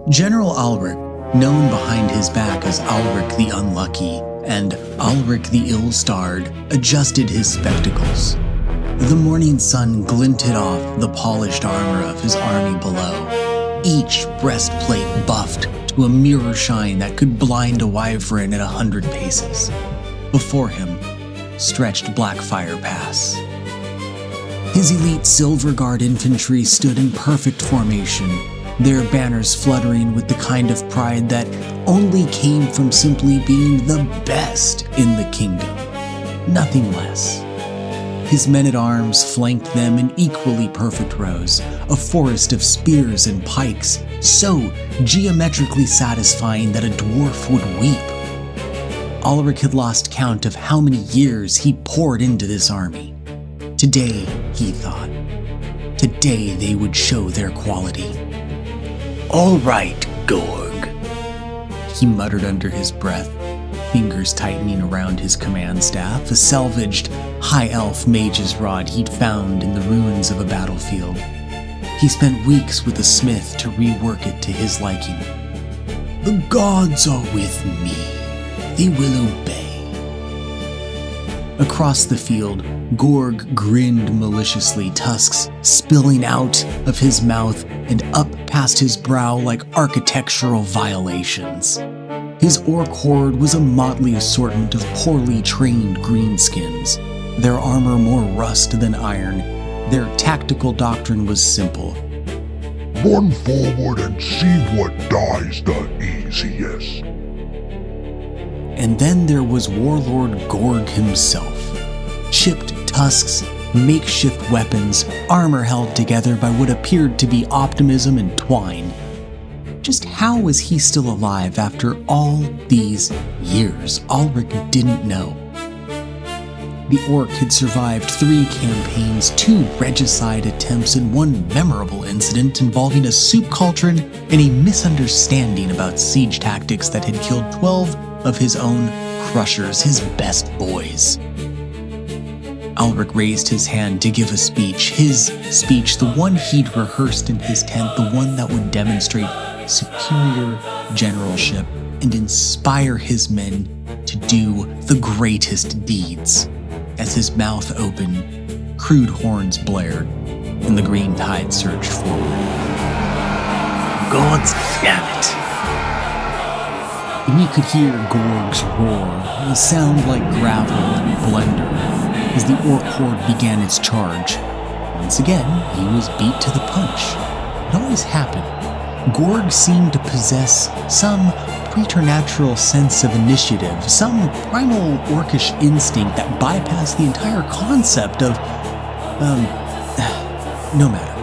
General Alric, known behind his back as Alric the Unlucky and Alric the Ill-Starred, adjusted his spectacles. The morning sun glinted off the polished armor of his army below, each breastplate buffed to a mirror shine that could blind a wyvern at 100 paces. Before him stretched Blackfire Pass. His elite Silver Guard infantry stood in perfect formation, their banners fluttering with the kind of pride that only came from simply being the best in the kingdom, nothing less. His men-at-arms flanked them in equally perfect rows, a forest of spears and pikes, so geometrically satisfying that a dwarf would weep. Alric had lost count of how many years he poured into this army. Today, he thought, today they would show their quality. "All right, Gorg," he muttered under his breath, fingers tightening around his command staff, a salvaged high elf mage's rod he'd found in the ruins of a battlefield. He spent weeks with a smith to rework it to his liking. "The gods are with me. They will obey." Across the field, Gorg grinned maliciously, tusks spilling out of his mouth and up past his brow like architectural violations. His orc horde was a motley assortment of poorly trained greenskins, their armor more rust than iron. Their tactical doctrine was simple. "Run forward and see what dies the easiest." And then there was Warlord Gorg himself. Chipped tusks, makeshift weapons, armor held together by what appeared to be optimism and twine. Just how was he still alive after all these years? Alric didn't know. The orc had survived 3 campaigns, 2 regicide attempts, and 1 memorable incident involving a soup cauldron and a misunderstanding about siege tactics that had killed 12 of his own crushers, his best boys. Alric raised his hand to give a speech, his speech, the one he'd rehearsed in his tent, the one that would demonstrate superior generalship and inspire his men to do the greatest deeds. As his mouth opened, crude horns blared, and the green tide surged forward. "Gods damn it!" And you could hear Gorg's roar, a sound like gravel in a blender, as the orc horde began its charge. Once again, he was beat to the punch. It always happened. Gorg seemed to possess some preternatural sense of initiative, some primal orcish instinct that bypassed the entire concept of, no matter.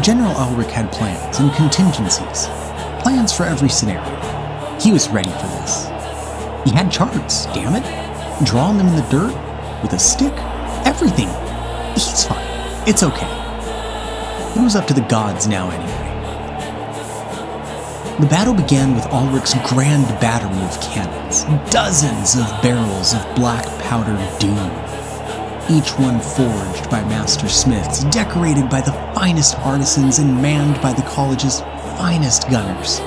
General Alric had plans and contingencies, plans for every scenario. He was ready for this. He had charts, damn it, drawing them in the dirt with a stick, everything. He's fine. It's okay. It was up to the gods now anyway. The battle began with Alric's grand battery of cannons, dozens of barrels of black powder doom, each one forged by master smiths, decorated by the finest artisans, and manned by the college's finest gunners.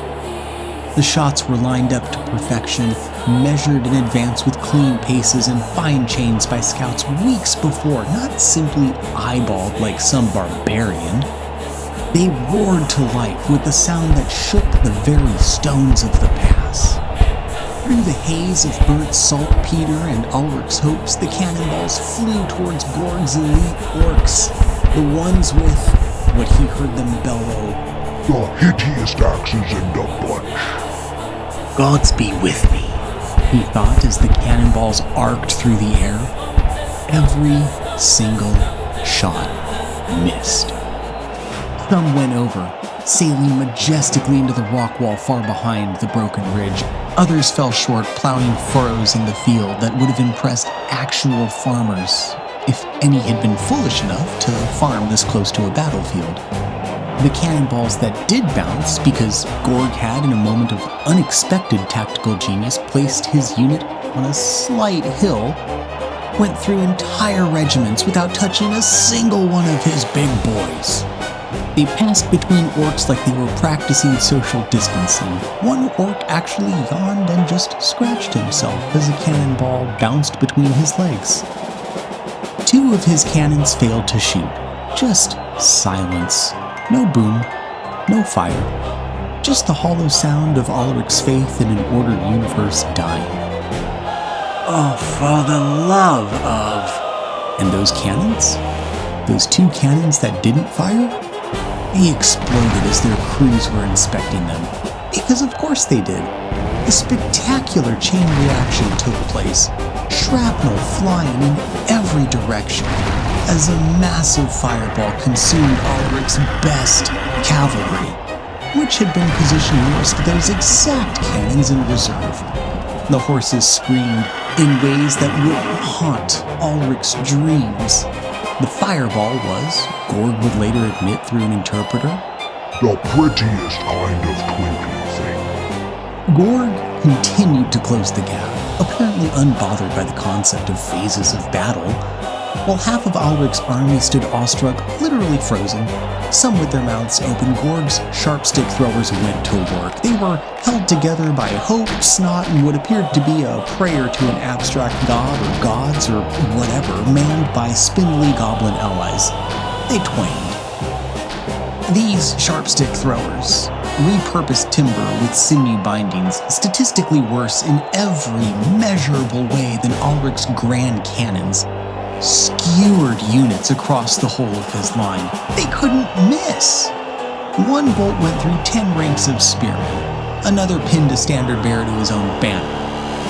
The shots were lined up to perfection, measured in advance with clean paces and fine chains by scouts weeks before, not simply eyeballed like some barbarian. They roared to life with a sound that shook the very stones of the pass. Through the haze of burnt saltpeter and Alric's hopes, the cannonballs flew towards Gorg's elite orcs, the ones with, what he heard them bellow, "The hittiest axes in the bunch." "Gods be with me," he thought as the cannonballs arced through the air. Every single shot missed. Some went over, sailing majestically into the rock wall far behind the broken ridge. Others fell short, plowing furrows in the field that would have impressed actual farmers, if any had been foolish enough to farm this close to a battlefield. The cannonballs that did bounce, because Gorg had, in a moment of unexpected tactical genius, placed his unit on a slight hill, went through entire regiments without touching a single one of his big boys. They passed between orcs like they were practicing social distancing. One orc actually yawned and just scratched himself as a cannonball bounced between his legs. 2 of his cannons failed to shoot. Just silence. No boom, no fire. Just the hollow sound of Alric's faith in an ordered universe dying. Oh, for the love of... And those cannons? Those 2 cannons that didn't fire? They exploded as their crews were inspecting them. Because of course they did. A spectacular chain reaction took place. Shrapnel flying in every direction as a massive fireball consumed Alric's best cavalry, which had been positioned nearest to those exact cannons in reserve. The horses screamed in ways that would haunt Alric's dreams. The fireball was, Gorg would later admit through an interpreter, the prettiest kind of twinkly thing. Gorg continued to close the gap, apparently unbothered by the concept of phases of battle, while half of Alric's army stood awestruck, literally frozen. Some with their mouths open, Gorg's sharp stick throwers went to work. They were held together by hope, snot, and what appeared to be a prayer to an abstract god or gods or whatever, manned by spindly goblin allies. They twanged. These sharp stick throwers, repurposed timber with sinew bindings, statistically worse in every measurable way than Alric's grand cannons, skewered units across the whole of his line. They couldn't miss. 1 bolt went through 10 ranks of spearmen. Another pinned a standard bearer to his own banner.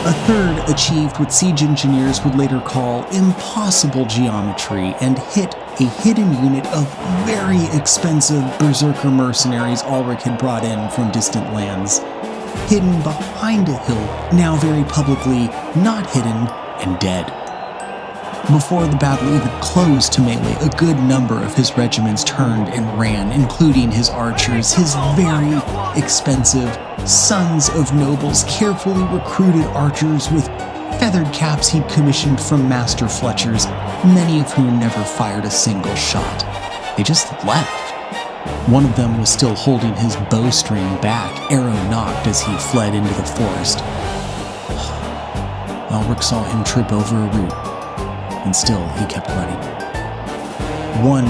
A third achieved what siege engineers would later call impossible geometry and hit a hidden unit of very expensive berserker mercenaries Alric had brought in from distant lands. Hidden behind a hill, now very publicly not hidden and dead. Before the battle even closed to melee, a good number of his regiments turned and ran, including his archers, his very expensive sons of nobles, carefully recruited archers with feathered caps he'd commissioned from master fletchers, many of whom never fired a single shot. They just left. One of them was still holding his bowstring back, arrow-knocked as he fled into the forest. Alric saw him trip over a root, and still he kept running. One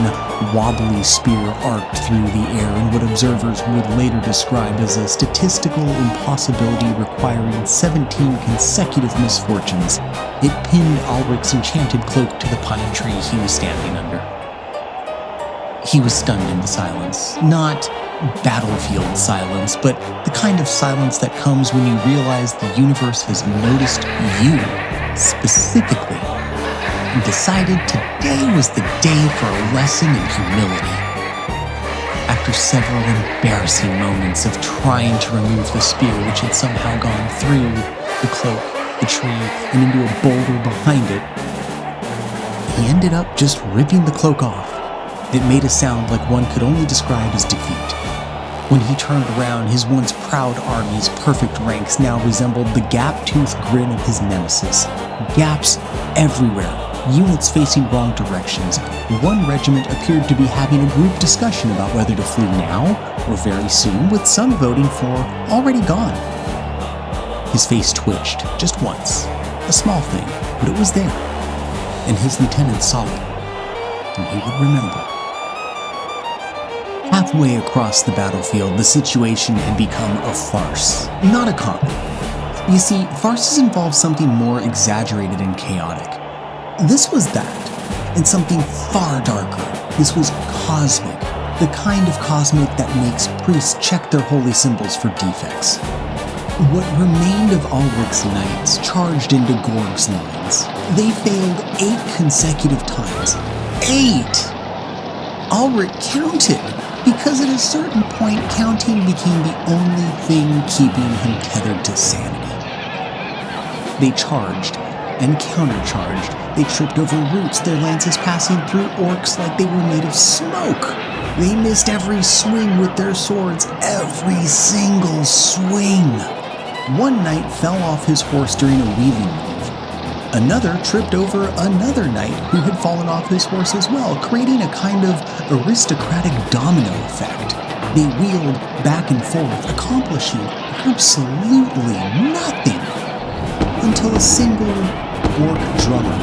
wobbly spear arced through the air in what observers would later describe as a statistical impossibility requiring 17 consecutive misfortunes. It pinned Alric's enchanted cloak to the pine tree he was standing under. He was stunned into silence. Not battlefield silence, but the kind of silence that comes when you realize the universe has noticed you specifically and decided today was the day for a lesson in humility. After several embarrassing moments of trying to remove the spear which had somehow gone through the cloak, the tree, and into a boulder behind it, he ended up just ripping the cloak off. It made a sound like one could only describe as defeat. When he turned around, his once proud army's perfect ranks now resembled the gap-toothed grin of his nemesis. Gaps everywhere. Units facing wrong directions. One regiment appeared to be having a group discussion about whether to flee now or very soon, with some voting for already gone. His face twitched, just once. A small thing, but it was there. And his lieutenant saw it. And he would remember. Halfway across the battlefield, the situation had become a farce, not a comedy. You see, farces involve something more exaggerated and chaotic. This was that, and something far darker. This was cosmic, the kind of cosmic that makes priests check their holy symbols for defects. What remained of Alric's knights charged into Gorg's lines. They failed 8 consecutive times. 8! Alric counted, because at a certain point, counting became the only thing keeping him tethered to sanity. They charged and countercharged. They tripped over roots, their lances passing through orcs like they were made of smoke. They missed every swing with their swords, every single swing. One knight fell off his horse during a wheeling move. Another tripped over another knight who had fallen off his horse as well, creating a kind of aristocratic domino effect. They wheeled back and forth, accomplishing absolutely nothing until a single orc drummer,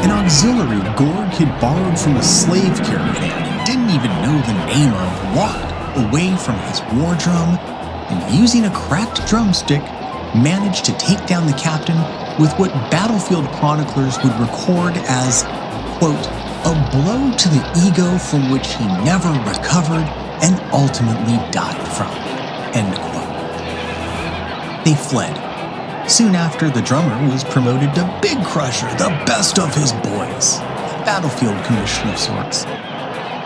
an auxiliary Gorg had borrowed from a slave caravan and didn't even know the name of, walked away from his war drum and, using a cracked drumstick, managed to take down the captain with what battlefield chroniclers would record as, quote, a blow to the ego from which he never recovered and ultimately died from, end quote. They fled. Soon after, the drummer was promoted to Big Crusher, the best of his boys, a battlefield commission of sorts.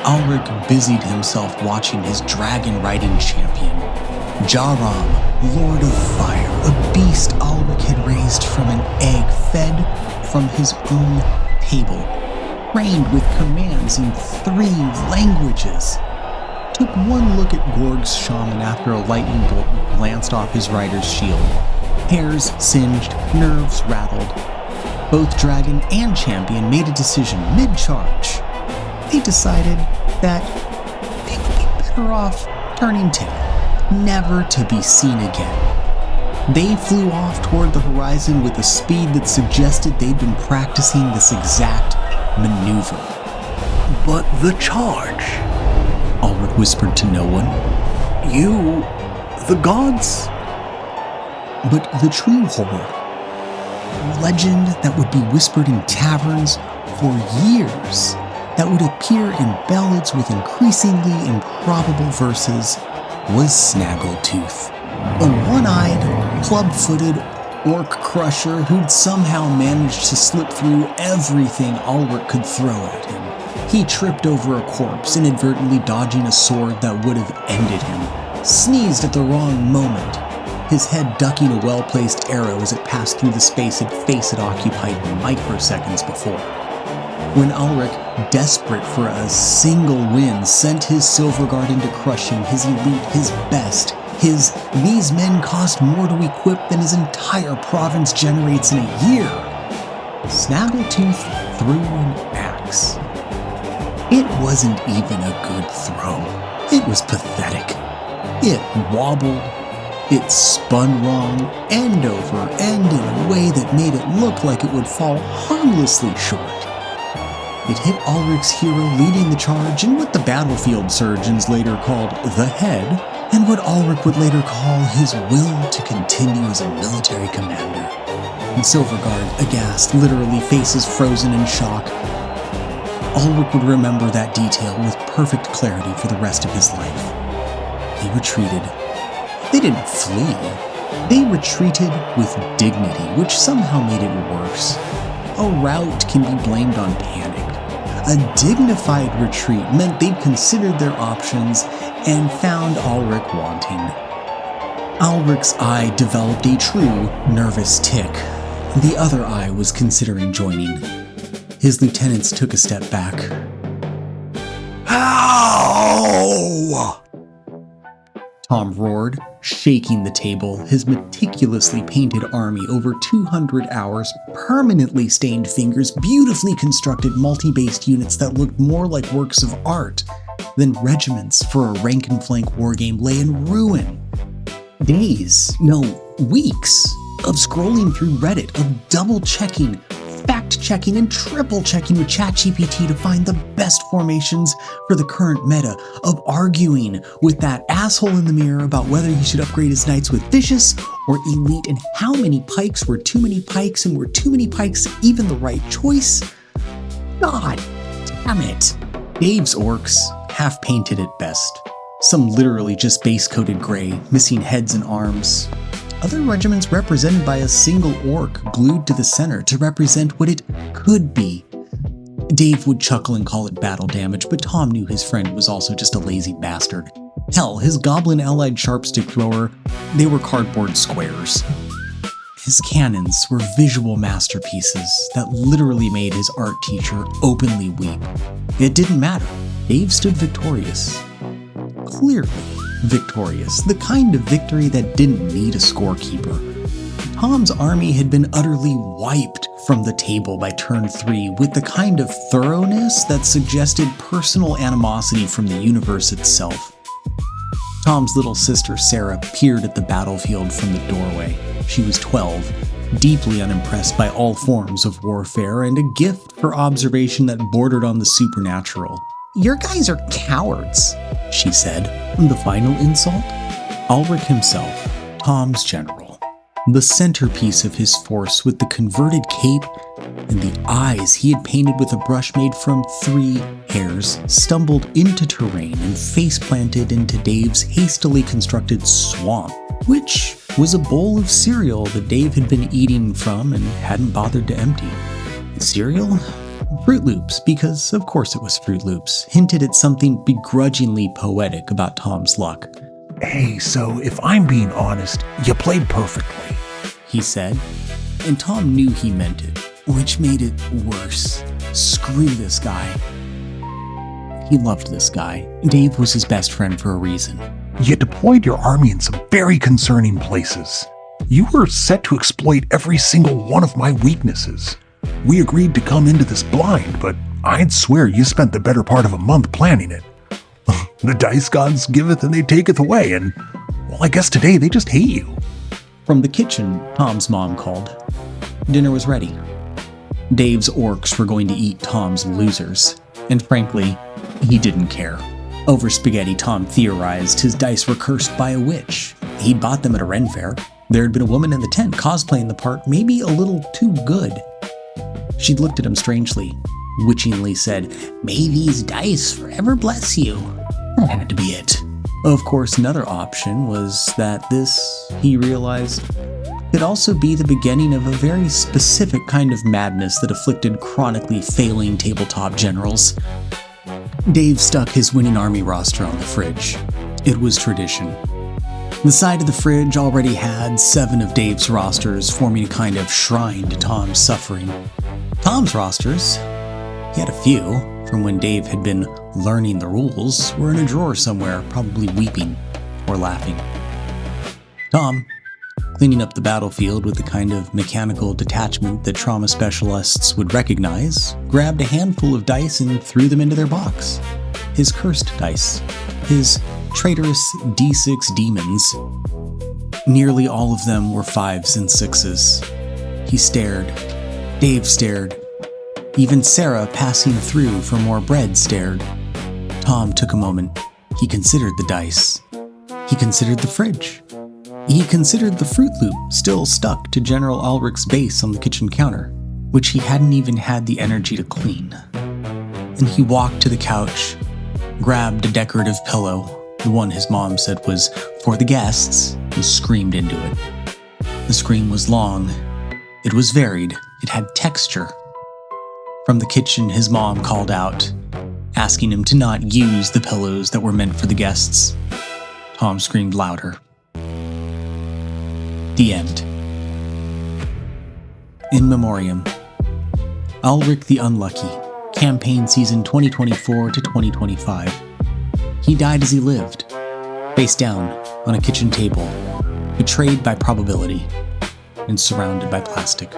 Alric busied himself watching his dragon-riding champion, Jaram, Lord of Fire, a beast Alric had raised from an egg fed from his own table, trained with commands in 3 languages. Took one look at Gorg's shaman after a lightning bolt glanced off his rider's shield. Hairs singed, nerves rattled. Both dragon and champion made a decision mid-charge. They decided that they would be better off turning tail, never to be seen again. They flew off toward the horizon with a speed that suggested they'd been practicing this exact maneuver. But the charge, Alric whispered to no one. You, the gods? But the true horror, legend that would be whispered in taverns for years, that would appear in ballads with increasingly improbable verses, was Snaggletooth, a one-eyed, club-footed orc crusher who'd somehow managed to slip through everything Alric could throw at him. He tripped over a corpse, inadvertently dodging a sword that would have ended him, sneezed at the wrong moment, his head ducking a well-placed arrow as it passed through the space its face had occupied microseconds before. When Alric, desperate for a single win, sent his Silverguard into crushing, his elite, his best, these men cost more to equip than his entire province generates in a year, Snaggletooth threw an axe. It wasn't even a good throw. It was pathetic. It wobbled. It spun wrong, end over end in a way that made it look like it would fall harmlessly short. It hit Alric's hero leading the charge in what the battlefield surgeons later called the head, and what Alric would later call his will to continue as a military commander. And Silverguard, aghast, literally faces frozen in shock. Alric would remember that detail with perfect clarity for the rest of his life. They retreated. They didn't flee. They retreated with dignity, which somehow made it worse. A rout can be blamed on panic. A dignified retreat meant they'd considered their options and found Alric wanting. Alric's eye developed a true nervous tic. The other eye was considering joining. His lieutenants took a step back. Ow! Tom roared, shaking the table, his meticulously painted army over 200 hours, permanently stained fingers, beautifully constructed multi-based units that looked more like works of art than regiments for a rank-and-flank wargame lay in ruin. Days, no, weeks of scrolling through Reddit, of double-checking, fact-checking, and triple-checking with ChatGPT to find the best formations for the current meta, of arguing with that asshole in the mirror about whether he should upgrade his knights with vicious or elite, and how many pikes were too many pikes, and were too many pikes even the right choice? God damn it. Dave's orcs, half-painted at best. Some literally just base-coated gray, missing heads and arms. Other regiments represented by a single orc glued to the center to represent what it could be. Dave would chuckle and call it battle damage, but Tom knew his friend was also just a lazy bastard. Hell, his goblin-allied sharpstick thrower, they were cardboard squares. His cannons were visual masterpieces that literally made his art teacher openly weep. It didn't matter. Dave stood victorious. Clearly victorious, the kind of victory that didn't need a scorekeeper. Tom's army had been utterly wiped from the table by turn 3 with the kind of thoroughness that suggested personal animosity from the universe itself. Tom's little sister Sarah peered at the battlefield from the doorway. She was 12, deeply unimpressed by all forms of warfare and a gift for observation that bordered on the supernatural. "Your guys are cowards," she said. The final insult? Alric himself, Tom's general, the centerpiece of his force with the converted cape and the eyes he had painted with a brush made from 3 hairs, stumbled into terrain and face-planted into Dave's hastily constructed swamp, which was a bowl of cereal that Dave had been eating from and hadn't bothered to empty. Cereal? Fruit Loops, because of course it was Fruit Loops, hinted at something begrudgingly poetic about Tom's luck. Hey, so if I'm being honest, you played perfectly, he said, and Tom knew he meant it, which made it worse. Screw this guy. He loved this guy. Dave was his best friend for a reason. You deployed your army in some very concerning places. You were set to exploit every single one of my weaknesses. We agreed to come into this blind, but I'd swear you spent the better part of a month planning it. The dice gods giveth and they taketh away, and, well, I guess today they just hate you. From the kitchen, Tom's mom called. Dinner was ready. Dave's orcs were going to eat Tom's losers, and frankly, he didn't care. Over spaghetti, Tom theorized his dice were cursed by a witch. He'd bought them at a Ren fair. There had been a woman in the tent cosplaying the part, maybe a little too good. She'd looked at him strangely, witchingly said, "May these dice forever bless you." That had to be it. Of course, another option was that this, he realized, could also be the beginning of a very specific kind of madness that afflicted chronically failing tabletop generals. Dave stuck his winning army roster on the fridge. It was tradition. The side of the fridge already had 7 of Dave's rosters, forming a kind of shrine to Tom's suffering. Tom's rosters, he had a few, from when Dave had been learning the rules, were in a drawer somewhere, probably weeping or laughing. Tom, cleaning up the battlefield with the kind of mechanical detachment that trauma specialists would recognize, grabbed a handful of dice and threw them into their box. His cursed dice. His traitorous D6 demons. Nearly all of them were 5s and 6s. He stared. Dave stared. Even Sarah, passing through for more bread, stared. Tom took a moment. He considered the dice. He considered the fridge. He considered the Fruit Loop still stuck to General Alric's base on the kitchen counter, which he hadn't even had the energy to clean. And he walked to the couch, grabbed a decorative pillow, the one his mom said was for the guests, and screamed into it. The scream was long. It was varied. It had texture. From the kitchen, his mom called out, asking him to not use the pillows that were meant for the guests. Tom screamed louder. The end. In Memoriam. Alric the Unlucky, campaign season 2024 to 2025. He died as he lived, face down on a kitchen table, betrayed by probability, and surrounded by plastic.